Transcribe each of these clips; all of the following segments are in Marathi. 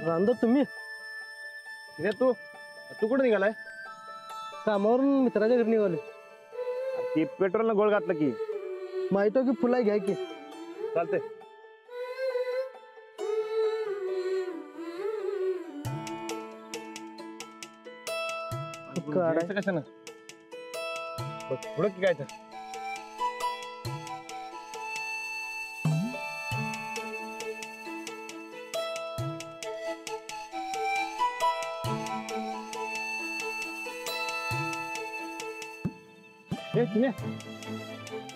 रांदो तुम्ही तू तू कुठे निघालाय? कामावरून मित्राच्या घरी निघाले. ती पेट्रोल न गोळ घातलं की माहिती की फुला घ्या की चालते. कशानं पुढं की काय तर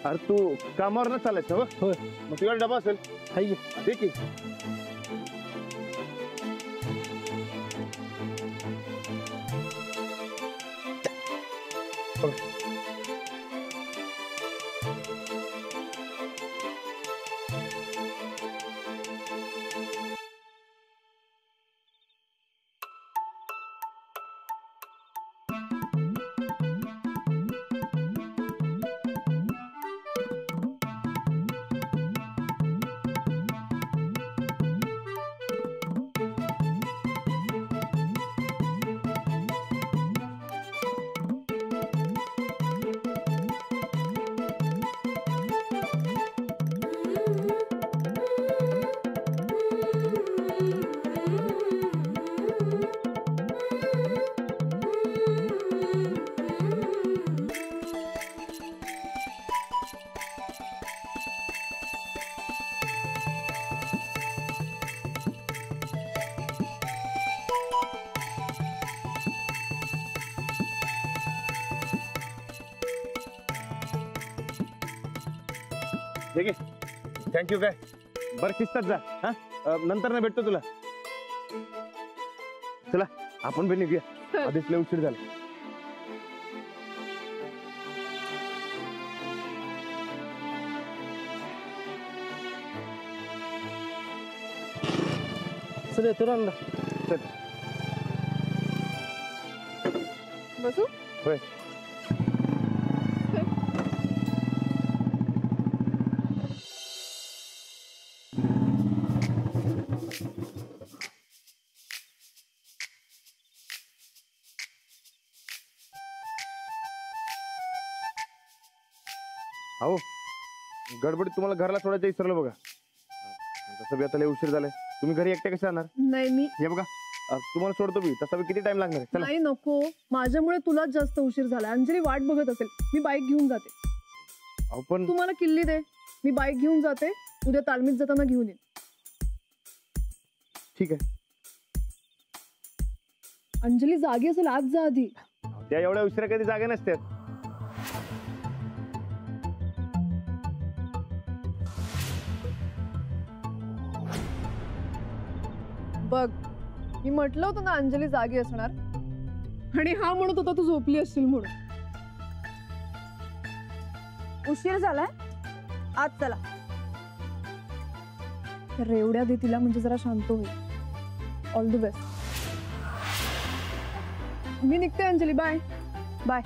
अरे तू कामावर न चालायचं हो? होय. मग तुझ्या डबा असेल हाय दे की. थँक्यू. काय बरं शिस्तात जा. हा नंतर ना भेटतो तुला. चला आपण पण निघूया, आधीच लय उशीर झाला. चल येतो रांदा. चल बसू. होय. हो गडबडीत तुम्हाला घराला सोडायचं विसरलं बघा. तसं बी आता लय उशीर झालाय. तुम्ही घरी एकटे कसे जाणार? नाही मी हे बघा तुम्हाला सोडतो मी. तसा बी किती टाइम लागणार आहे? चला. नाही नको, माझ्यामुळे तुलाच जास्त उशीर झाला. अंजली वाट बघत असेल. मी बाईक घेऊन जाते. अहो पण तुम्हाला किल्ली दे, मी बाईक घेऊन जाते. उद्या तालमीत जाताना घेऊन ये. ठीक आहे. अंजली जागी असेल, आज जा आधी. त्या एवढ्या उशिरा कधी जागे नसतात. बघ मी म्हटलं होतं ना अंजली जागी असणार, आणि हा म्हणत होता तू झोपली असशील म्हणून. उशीर झालाय, आज चला. रेवड्या दे तिला, म्हणजे जरा शांत होईल. All the best. मी निघते अंजली. Bye bye.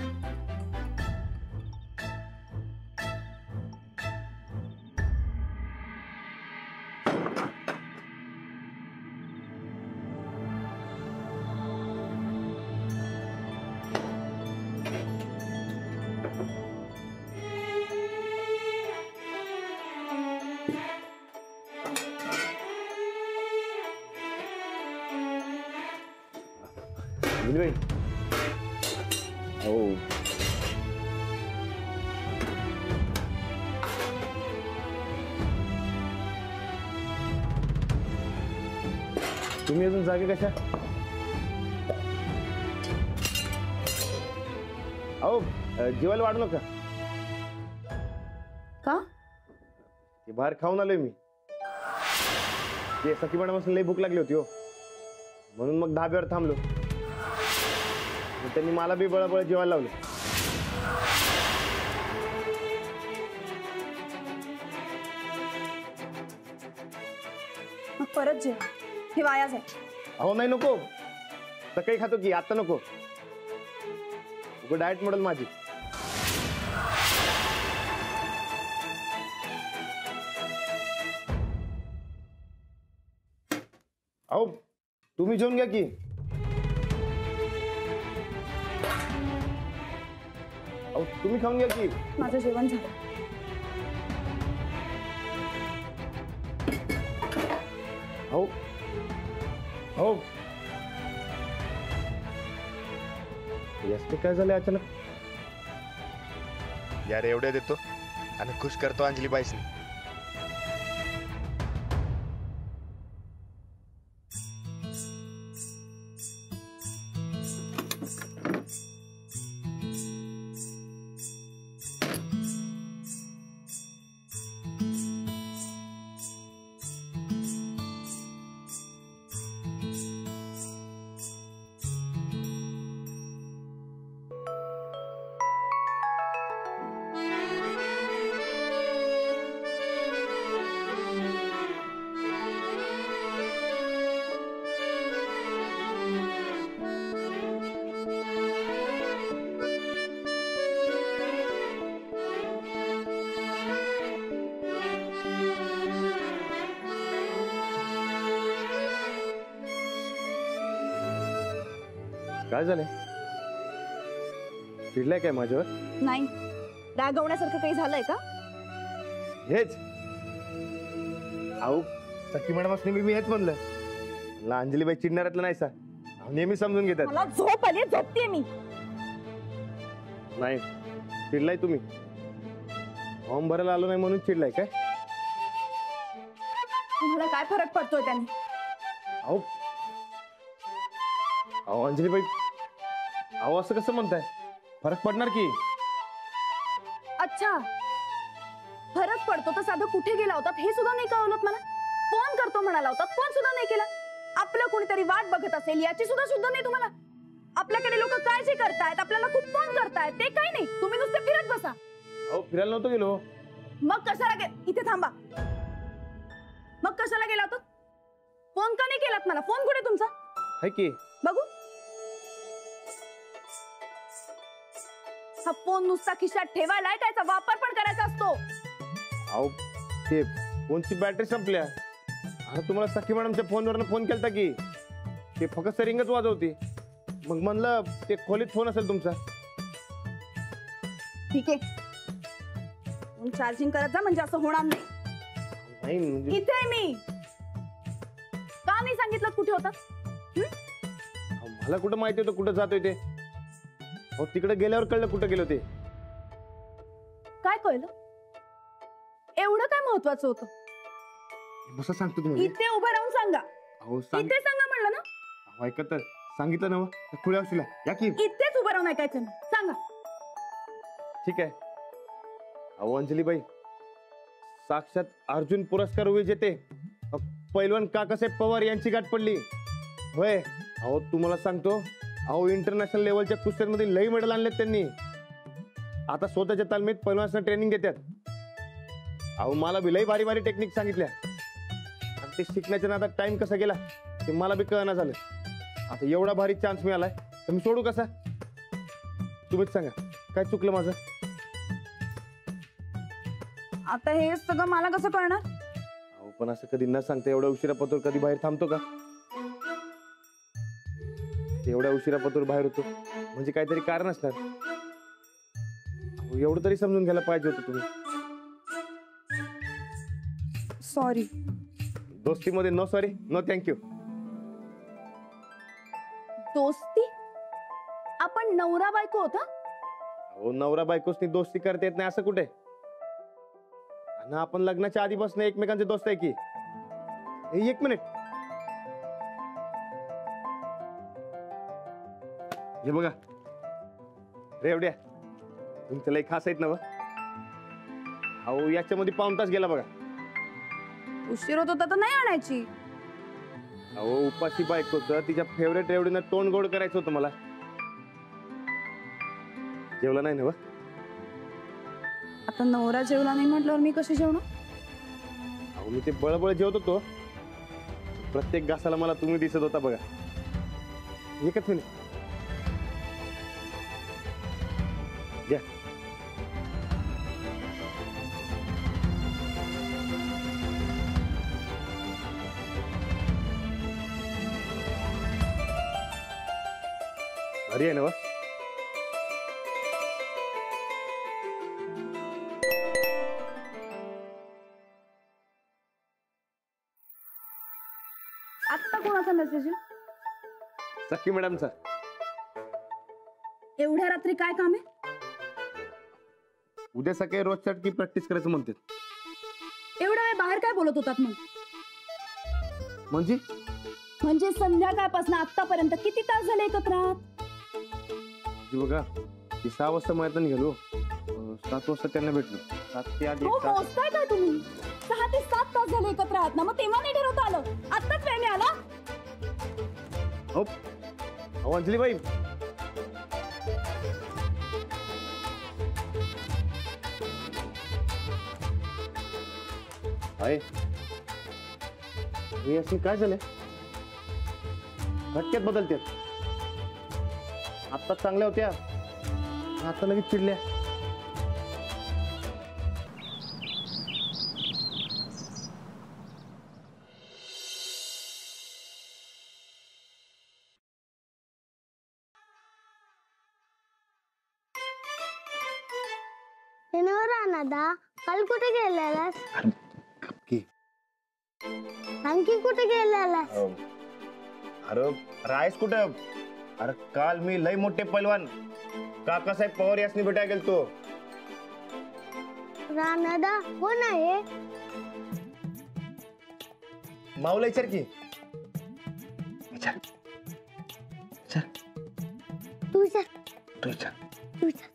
तुम्ही अजून जागे कशा? अहो जेवायला वाढू नका. का? ते बाहेर खाऊन आलोय मी. ते सखीपणापासून लई भूक लागली होती हो, म्हणून मग धाब्यावर थांबलो. त्यांनी मला बी बळबळ जेवायला लावलं. मग परत जेव, हे वाया जाईल. अहो नाही नको, सकाळी खातो की, आता नको. डाएट मॉडेल माझी. अहो तुम्ही जेवून घ्या की. अहो तुम्ही खाऊन घ्या की. माझं जेवण झालं. हो हो याचे काय झाले अचानक? यार एवढे देतो आणि खुश करतो अंजली बाईसनी. काय झालंय? चिडलाय काय माझ्यावर? नाही, रागवण्यासारखं काही झालंय का? हेच अहो सखी मॅडम असणे मी हेच म्हणलं. मला अंजलीबाई चिडणाऱ्यातलं नाही सा. अहो, नेहमी समजून घेतात. मला झोप आली, झोपते मी. नाही चिडलाय तुम्ही. फॉर्म भरायला आलो नाही म्हणून चिडलाय काय? तुम्हाला काय फरक पडतोय त्याने? अहो अहो अंजलीबाई, अहो असं कसं म्हणताय? फरक पडणार की. अच्छा, फरक पडतो तर साधं कुठे गेला होता हे सुद्धा नाही कळवलं मला. फोन करतो म्हणाला होता, फोन सुद्धा नाही केला. आपलं कोणीतरी वाट बघत असेल याची सुद्धा नाही तुम्हाला. आपल्याकडे लोक काळजी करतायत, आपल्याला खूप फोन करतायत, ते काही नाही. तुम्ही नुसते फिरत बसा. अहो फिरायला नव्हतो गेलो. मग कशाला इथे थांबा. मग कशाला गेला होता? फोन का नाही केलात मला? फोन कुठे तुमचा? हाय की. बघू. हा फोन नुसता खिशात ठेवायलाय, त्याचा वापर पण करायचा असतो. अहो ते फोनची बॅटरी संपल्या. आता तुम्हाला सखी मॅडमच्या फोनवरनं फोन केलता की ते फक्त रिंगच वाजवते. मग म्हणलं ते खोलीत फोन असेल तुमचा. ठीक आहे, चार्जिंग करत जा म्हणजे असं होणार नाही. नाही म्हणजे इथे आहे मी. का नाही सांगितलं कुठे होता? अहो, मला कुठं माहिती होतं कुठं जातोय ते. अहो तिकडे गेल्यावर कळलं कुठं गेलो ते. काय कळलं? एवढं काय महत्वाचं होतं? बसा सांगतो तुम्हाला. इथे उभं राहून सांगा. अहो सांग. इथे सांगा म्हणलं ना. अहो ऐकत तर सांगितलं ना. खुल्या असला या की. इथेच उभं राहून ऐकायचं ना. सांगा. ठीक आहे. अहो अंजलीबाई, साक्षात अर्जुन पुरस्कार विजेते पैलवान काकासाहेब पवार यांची गाठ पडली होय. अहो तुम्हाला सांगतो, अहो इंटरनॅशनल लेवलच्या कुस्त्यांमध्ये लई मेडल आणलेत त्यांनी. आता स्वतःच्या तालमीत पैलवानांना ट्रेनिंग देतात. अहो मला बी लई भारी भारी टेक्निक सांगितल्या. आणि ते शिकण्याच्या नादात टाइम कसा गेला ते मला बी कळना झालं. आता एवढा भारी चान्स मिळालाय तर मी सोडू कसा? तुम्हीच सांगा काय चुकलं माझं? आता हे सगळं मला कसं कळणार? अहो पण असं कधी न सांगता एवढ्या उशिरा पतोर कधी बाहेर थांबतो का? एवढ्या उशिरा पतोर बाहेर होतो म्हणजे काहीतरी कारण असणार. अहो एवढं तरी समजून घ्यायला पाहिजे होतं तुम्ही. सॉरी. दोस्तीमध्ये नो सॉरी नो थँक्यू. दोस्ती? आपण नवरा बायको होता? अहो नवरा बायकोसनी दोस्ती करता येत नाही असं कुठे? आणि आपण लग्नाच्या आधीपासून एकमेकांचे दोस्त आहे की. एक मिनिट. हे बघा रेवड्या, तुमचं लई खास आहेत ना. अहो याच्यामध्ये पाऊण तास गेला बघा. उशीर होत होता तर नाही आणायची. अहो उपाशी बायकोचं तिच्या फेवरेट रेवडीनं तोंड गोड करायचं होतं मला. जेवला नाही ना? आता नवरा जेवला नाही म्हटल्यावर मी कशी जेवणार? अहो मी ते बळबळ जेवत होतो. प्रत्येक घासाला मला तुम्ही दिसत होता बघा. एकच मिनिट घ्या. अरे आहे ना व? आत्ता कोणाचा मेसेज आहे? सखी मॅडमचा. एवढ्या रात्री काय काम आहे? उद्या सकाळी रोजच्या की प्रॅक्टिस करायचं म्हणते. एवढा वेळ बाहेर काय बोलत होतात मग? म्हणजे म्हणजे संध्याकाळपासून आतापर्यंत किती तास झाले एकत्र आहात? जी बघा, की 6 वाजता मैदान गेलो, 7 वाजता त्यांना भेटलो. 7 ते 8 हो, एक तास. मोजताय काय तुम्ही? 6 ते 7 तास झाले एकत्र आहात ना, मग तेव्हा नाही ठरवता आलं? आत्ताच वेळ मिळाला? हो अहो अंजलीबाई, आहे हे अशी काय झालंय? घटक्यात बदलते. आत्ता चांगल्या होत्या, आता लगेच चिडल्या. रानादा काल कुठे गेलेलास? की आणखी कुठे गेलेलास? अरे रायस कुठं? अरे काल मी लय मोठे पैलवान काकासाहेब पवार यासनी भेटायला गेलतो. रानादा कोण आहे? माऊला विचार की. विचार तुझ्या तू विचार. तुझ्या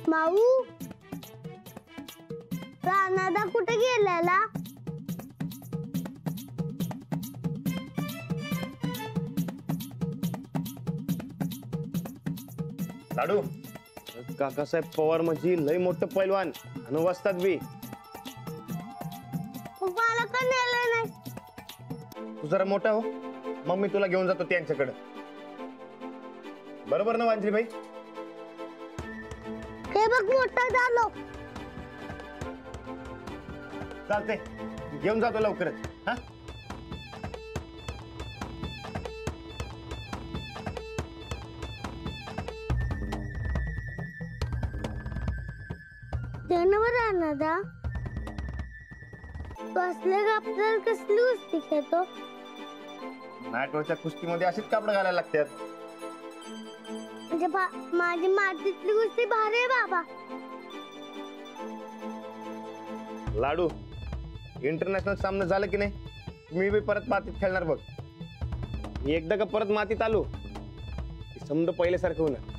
माऊ रानादा कुठे गेलेला? लाडू, काकासाहेब पवार म्हणजे लय मोठं पैलवान आणि वस्तात बी. मला का नेलं नाही? तू जरा मोठा हो, मग मी तुला घेऊन जातो त्यांच्याकडे. बरोबर ना अंजलीबाई? हे बघ मोठा झालो. चालते, घेऊन जातो लवकरच. हा जनावर रानादा बसले का आपल्याला कसली उस्ती खेळतो? मॅटवरच्या कुस्तीमध्ये अशीच कापड घालायला लागतात. म्हणजे माझी मातीतली कुस्ती भारी आहे बाबा. लाडू, इंटरनॅशनल सामना झालं की नाही, मी बी परत मातीत खेळणार बघ. मी एकदा का परत मातीत आलो की समजा पहिल्यासारखं होणार.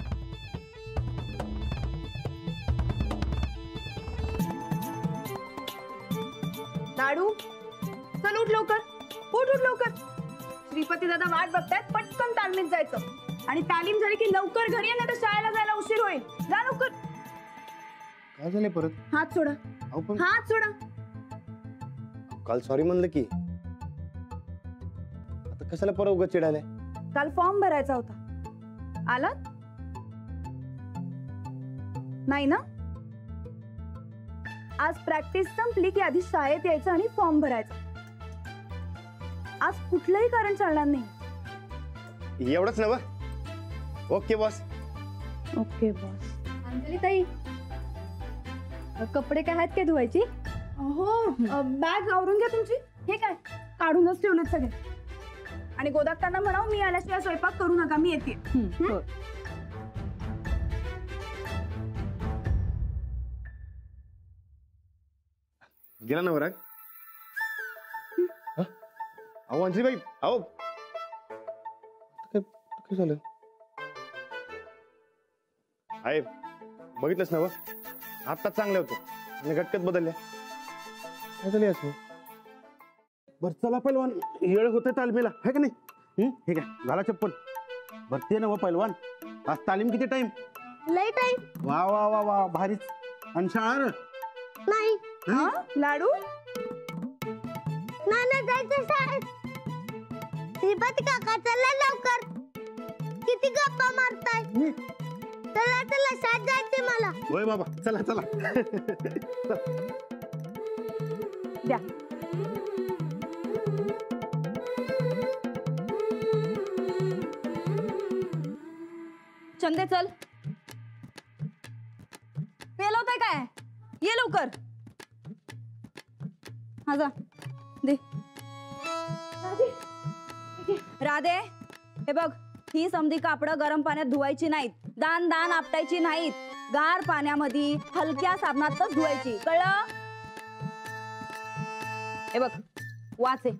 लाडू, चल उठ लवकर. उठ लवकर. श्रीपती दादा वाट बघतायत, पटकन तालमीत जायचं. आणि तालीम झाली की लवकर घरी ये, नाही तर शाळेला जायला उशीर होईल. जा लवकर. काय झालंय परत? हात सोडा. अहो पण हात सोडा. काल सॉरी म्हणलं की, आता कशाला परत उगाच चिडायलाय? काल फॉर्म भरायचा होता, आलात नाही ना? आज प्रॅक्टिस संपली की आधी शाळेत यायचं आणि फॉर्म भरायचा. आज कुठलंही कारण चालणार नाही. एवढंच ना? Okay boss. Okay boss. Anjali ताई, कपडे काय आहेत काय धुवायची? हो, बॅग आवरून घ्या तुमची. हे काय काढूनच ठेवलेत सगळे. आणि गोदाक्कांना म्हणाव मी आल्याशिवाय स्वयंपाक करू नका, मी येते. गेला ना वराग? अहो अंजलीबाई, अहो काय झालं? आहे बघितलंच ना? आता चांगले होते आणि घटकत बदलल्या. काय झाले असं? बर चला पैलवान, येळ होते तालमीला, है का नाही? हे काय घाला चप्पल. भरते ना व पैलवान. आज तालीम किती टाइम? लय टाइम वा वा वा वा, भारीच. आणि शाळा नाही. लाडू, नाही जायचं शाळेत. श्रीपती काका चला लवकर. किती गप्पा मारताय? चला चला शाळेत जायचे मला. होय बाबा, चला चला. द्या. चंदे चल. पेलवताय काय? ये लवकर. हा जा दे. राधे हे बघ, ही समधी कापडं गरम पाण्यात धुवायची नाहीत, दान दान आपटायची नाहीत, गार पाण्यामध्ये हलक्या साबणातच धुवायची, कळलं? हे बघ वाचे.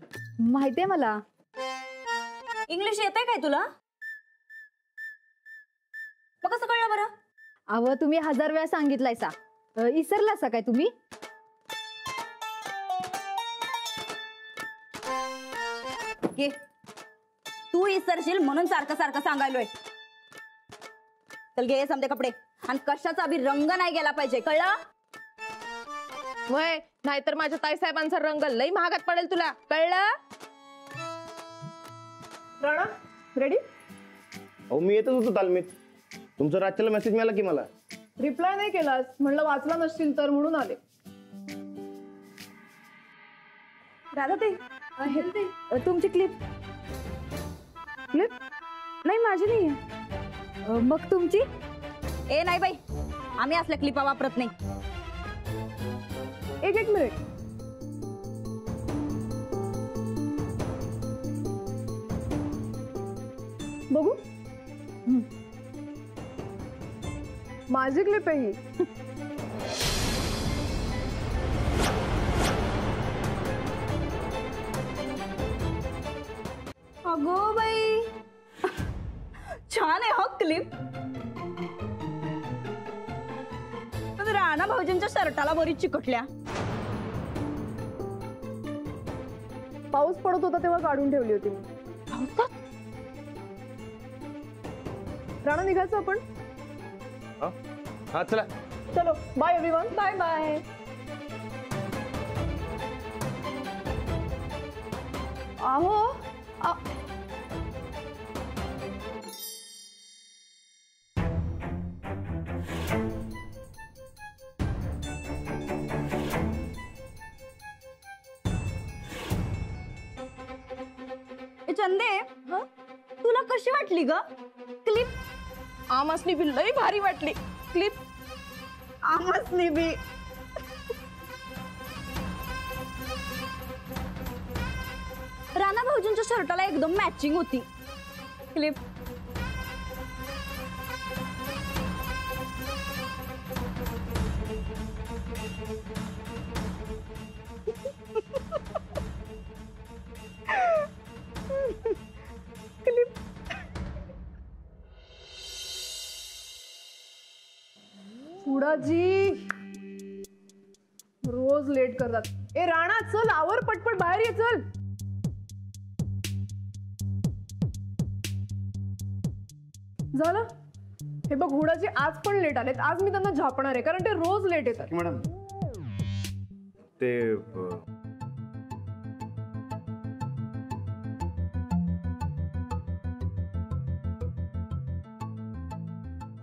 माहितीये मला. इंग्लिश येते काय तुला? मग कसं कळलं बरं? अहो तुम्ही 1000 वेळा सांगितलायसा, इसरलासा काय तुम्ही? घे. तू इसरशील म्हणून सारखं सारखं सांगायलोय. चल घे समजे कपडे, आणि कशाचा बी रंग नाही गेला पाहिजे, कळलं? वय नाहीतर माझ्या ताईसाहेबांचा रंग लई महागात पडेल तुला, कळलं? राणा रेडी? अहो मी येतच होतो तालमीत, तुमचा रात्रीला मेसेज मिळाला की मला. रिप्लाय नाही केलास, म्हणलं वाचला नसतील तर म्हणून आले. राधा ते तुमची क्लिप नाही, माझी नाही. मग तुमची? ए नाही बाई, आम्ही असल्या क्लिपा वापरत नाही. एक मिनिट. बघू. माझी क्लिप आहे ही. अगो बाई, छान आहे हो क्लिप. पण राणा भाऊजींच्या शर्टाला बरीच चिकटल्या. पाऊस पडत होता तेव्हा काढून ठेवली होती मी. राणा निघायचं आपण. हा चला. चलो बाय एव्हरीवन. Bye bye. अहो चंदे, तुला कशी वाटली ग क्लिप? आमसनी बी लई भारी वाटली क्लिप. आमसनी बी. राणा भाऊजींच्या शर्टाला एकदम मॅचिंग होती क्लिप. जी रोज लेट करतात. ए राणा चल आवर पटपट बाहेर ये चल. झालं. हे बघ हुडाजी आज पण लेट आलेत. आज मी त्यांना झापणार आहे कारण ते रोज लेट येतात. मॅडम ते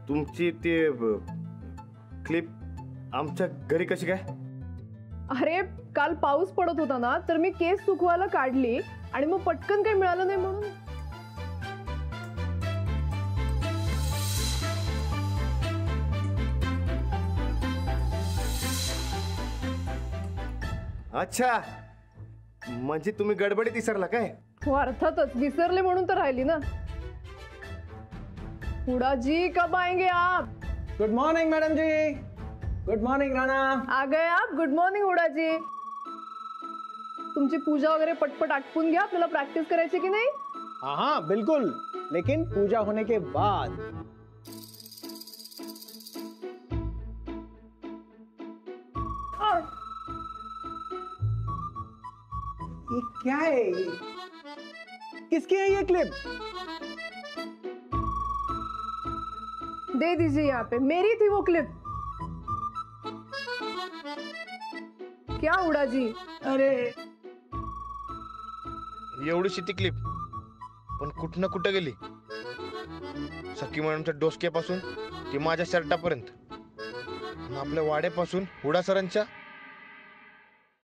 तुमची ते क्लिप आमच्या घरी कशी काय? अरे काल पाऊस पडत होता ना, तर मी केस सुकवायला काढली आणि मग पटकन काही मिळालं नाही म्हणून. अच्छा, म्हणजे तुम्ही गडबडीत विसरला काय? हो अर्थातच विसरले म्हणून तर राहिली ना. हुडाजी कब आएंगे आप? गुड मॉर्निंग मैडम जी. Good morning Rana. आ गए आप. Good morning हुडाजी. तुमची पूजा वगैरे पटपट आटपून घ्या, आपल्याला प्रॅक्टिस करायची की नाही? हाँ हाँ बिल्कुल, लेकिन पूजा होने के बाद. ये क्या है? ये किसकी है ये क्लिप? दे दीजिए यहाँ पे. मेरी थी वो क्लिप. क्या हुडाजी? अरे एवढीशी ती क्लिप पण कुठं कुठं गेली? सखी मॅडमच्या डोसक्यापासून ती माझ्या शर्टापर्यंत, आपल्या वाड्यापासून हुडा सरांच्या